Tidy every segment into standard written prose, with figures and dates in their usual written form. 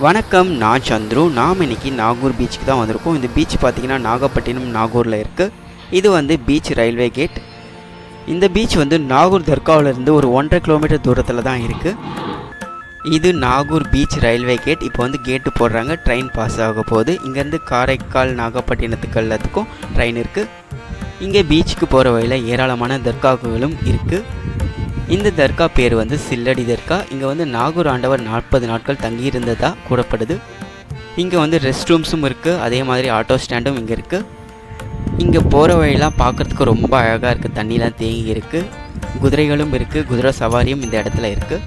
வணக்கம், நான் சந்துரு. நாம் இன்றைக்கி நாகூர் பீச்சுக்கு தான் வந்திருக்கோம். இந்த பீச் பார்த்திங்கன்னா நாகப்பட்டினம் நாகூரில் இருக்குது. இது வந்து பீச் ரயில்வே கேட். இந்த பீச் வந்து நாகூர் தர்காவிலேருந்து ஒரு 1.5 கிலோமீட்டர் தூரத்தில் தான் இருக்குது. இது நாகூர் பீச் ரயில்வே கேட். இப்போ வந்து கேட்டு போடுறாங்க, ட்ரெயின் பாஸ் ஆக போகுது. இங்கேருந்து காரைக்கால் நாகப்பட்டினத்துக்கு எல்லாத்துக்கும் ட்ரெயின் இருக்குது. இங்கே பீச்சுக்கு போகிற வழியில் ஏராளமான தர்காக்களும் இருக்குது. இந்த தர்கா பேர் வந்து சில்லடி தர்கா. இங்கே வந்து நாகூர் ஆண்டவர் 40 நாட்கள் தங்கியிருந்ததாக கூறப்படுது. இங்கே வந்து ரெஸ்ட் ரூம்ஸும் இருக்குது, அதே மாதிரி ஆட்டோ ஸ்டாண்டும் இங்கே இருக்குது. இங்கே போகிற வழியெல்லாம் பார்க்குறதுக்கு ரொம்ப அழகாக இருக்குது. தண்ணிலாம் தேங்கி இருக்குது, குதிரைகளும் இருக்குது, குதிரை சவாரியும் இந்த இடத்துல இருக்குது.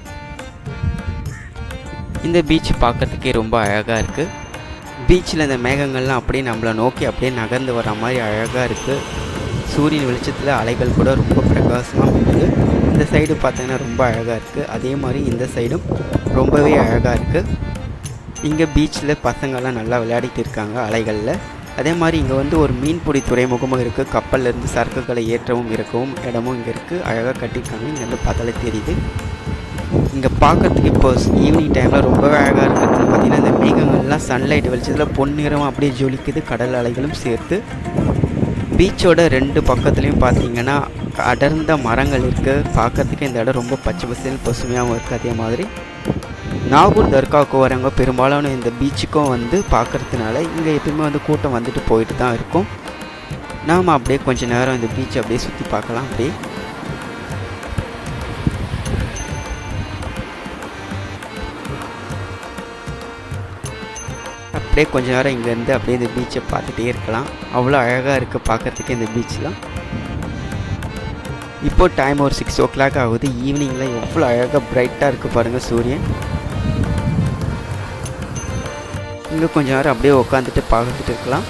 இந்த பீச் பார்க்குறதுக்கே ரொம்ப அழகாக இருக்குது. பீச்சில் இந்த மேகங்கள்லாம் அப்படியே நம்மளை நோக்கி அப்படியே நகர்ந்து வர மாதிரி அழகாக இருக்குது. சூரியன் வெளிச்சத்தில் அலைகள் கூட ரொம்ப பிரகாசமாக இருக்குது. இந்த சைடு பார்த்தீங்கன்னா ரொம்ப அழகாக இருக்குது. அதே மாதிரி இந்த சைடும் ரொம்பவே அழகாக இருக்குது. இங்கே பீச்சில் பசங்கள்லாம் நல்லா விளையாடிட்டு இருக்காங்க அலைகளில். அதே மாதிரி இங்கே வந்து ஒரு மீன்பிடி துறைமுகமும் இருக்குது. கப்பல்லேருந்து சரக்குகளை ஏற்றவும் இறக்கவும் இடமும் இங்கே இருக்குது. அழகாக கட்டியிருக்காங்க. இங்கேருந்து பார்த்தாலே தெரியுது. இங்கே பார்க்குறதுக்கு இப்போ ஈவினிங் டைமில் ரொம்பவே அழகாக இருக்கிறது. பார்த்திங்கன்னா இந்த மேகங்கள்லாம் சன்லைட் வெளிச்சத்தில் பொன்னிறமாக அப்படியே ஜொலிக்குது, கடல் அலைகளும் சேர்த்து. பீச்சோட 2 பக்கத்துலேயும் பார்த்திங்கன்னா அடர்ந்த மரங்கள் இருக்குது. பார்க்கறதுக்கு இந்த இடம் ரொம்ப பச்சை பசேல் பசுமையாகவும் இருக்குது. அதே மாதிரி நாகூர் தர்காவுக்கு வரவங்க பெரும்பாலான இந்த பீச்சுக்கும் வந்து பார்க்குறதுனால இங்கே எப்பயுமே வந்து கூட்டம் வந்துட்டு போயிட்டு தான் இருக்கும். நாம் அப்படியே கொஞ்சம் நேரம் இந்த பீச்சை அப்படியே சுற்றி பார்க்கலாம். அப்படியே கொஞ்ச நேரம் இங்கேருந்து அப்படியே இந்த பீச்சை பார்த்துட்டே இருக்கலாம். அவ்வளோ அழகாக இருக்குது பார்க்குறதுக்கு இந்த பீச்லாம். இப்போ டைம் ஒரு 6 o'clock ஆகுது. ஈவினிங்கில் எவ்வளோ அழகாக பிரைட்டாக இருக்குது பாருங்கள் சூரியன். இங்கே கொஞ்ச நேரம் அப்படியே உட்காந்துட்டு பார்த்துட்டு இருக்கலாம்.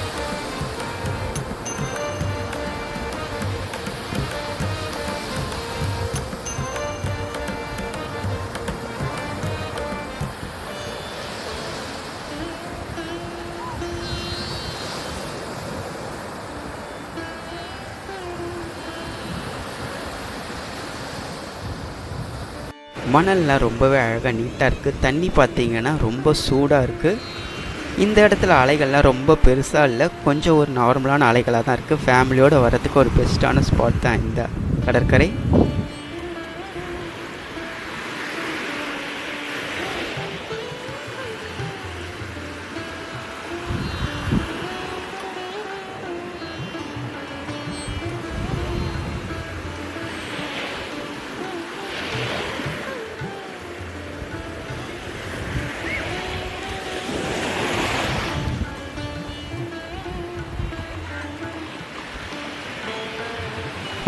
மணல்லாம் ரொம்பவே அழகாக நீட்டாக இருக்குது. தண்ணி பார்த்திங்கன்னா ரொம்ப சூடாக இருக்குது. இந்த இடத்துல அலைகள்லாம் ரொம்ப பெருசாக இல்லை, கொஞ்சம் ஒரு நார்மலான அலைகளாக தான் இருக்குது. ஃபேமிலியோடு வரதுக்கு ஒரு பெஸ்ட்டான ஸ்பாட் தான் இந்த கடற்கரை.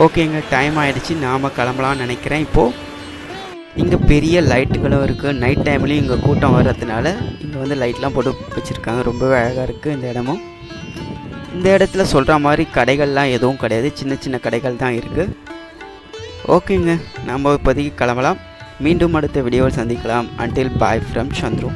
ஓகேங்க, டைம் ஆகிடுச்சு, நாம் கிளம்பலான்னு நினைக்கிறேன். இப்போது இங்கே பெரிய லைட்டுகளும் இருக்குது. நைட் டைம்லேயும் இங்கே கூட்டம் வர்றதுனால இங்கே வந்து லைட்லாம் போட்டு வச்சுருக்காங்க. ரொம்பவே அழகாக இருக்குது இந்த இடமும். இந்த இடத்துல சொல்கிற மாதிரி கடைகள்லாம் எதுவும் கிடையாது, சின்ன சின்ன கடைகள் தான் இருக்குது. ஓகேங்க, நம்ம இப்போதைக்கு கிளம்பலாம். மீண்டும் அடுத்த வீடியோவில் சந்திக்கலாம். Until bye from Chandru.